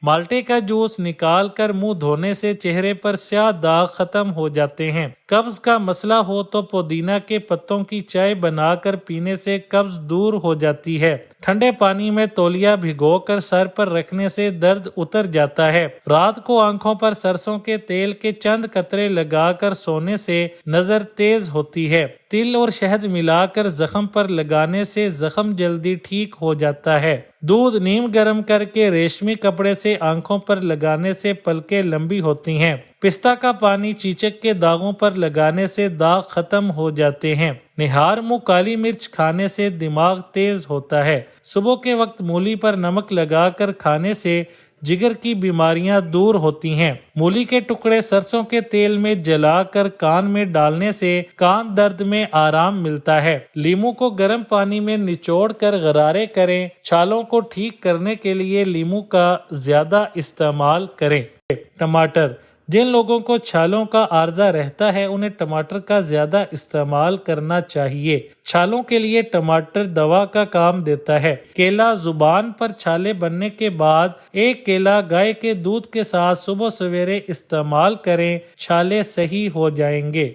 مالٹے کا جوس نکال کر منہ دھونے سے چہرے پر سیاہ داغ ختم ہو جاتے ہیں۔ قبض کا مسئلہ ہو تو پودینہ کے پتوں کی چائے بنا کر پینے سے قبض دور ہو جاتی ہے۔ ٹھنڈے پانی میں تولیہ بھگو کر سر پر رکھنے سے درد اتر جاتا ہے۔ رات کو آنکھوں پر سرسوں کے تیل کے چند قطرے لگا کر سونے سے نظر تیز ہوتی ہے۔ تل اور شہد ملا کر زخم پر لگانے سے زخم جلدی ٹھیک ہو جاتا ہے۔ دودھ نیم گرم کر کے ریشمی کپڑے سے آنکھوں پر لگانے سے پلکیں لمبی ہوتی ہیں۔ پستہ کا پانی چیچک کے داغوں پر لگانے سے داغ ختم ہو جاتے ہیں۔ نہار منہ کالی مرچ کھانے سے دماغ تیز ہوتا ہے۔ صبح کے وقت مولی پر نمک لگا کر کھانے سے جگر کی بیماریاں دور ہوتی ہیں۔ مولی کے ٹکڑے سرسوں کے تیل میں جلا کر کان میں ڈالنے سے کان درد میں آرام ملتا ہے۔ لیموں کو گرم پانی میں نچوڑ کر غرارے کریں۔ چھالوں کو ٹھیک کرنے کے لیے لیموں کا زیادہ استعمال کریں۔ ٹماٹر، جن لوگوں کو چھالوں کا عارضہ رہتا ہے انہیں ٹماٹر کا زیادہ استعمال کرنا چاہیے۔ چھالوں کے لیے ٹماٹر دوا کا کام دیتا ہے۔ کیلا، زبان پر چھالے بننے کے بعد ایک کیلا گائے کے دودھ کے ساتھ صبح سویرے استعمال کریں، چھالے صحیح ہو جائیں گے۔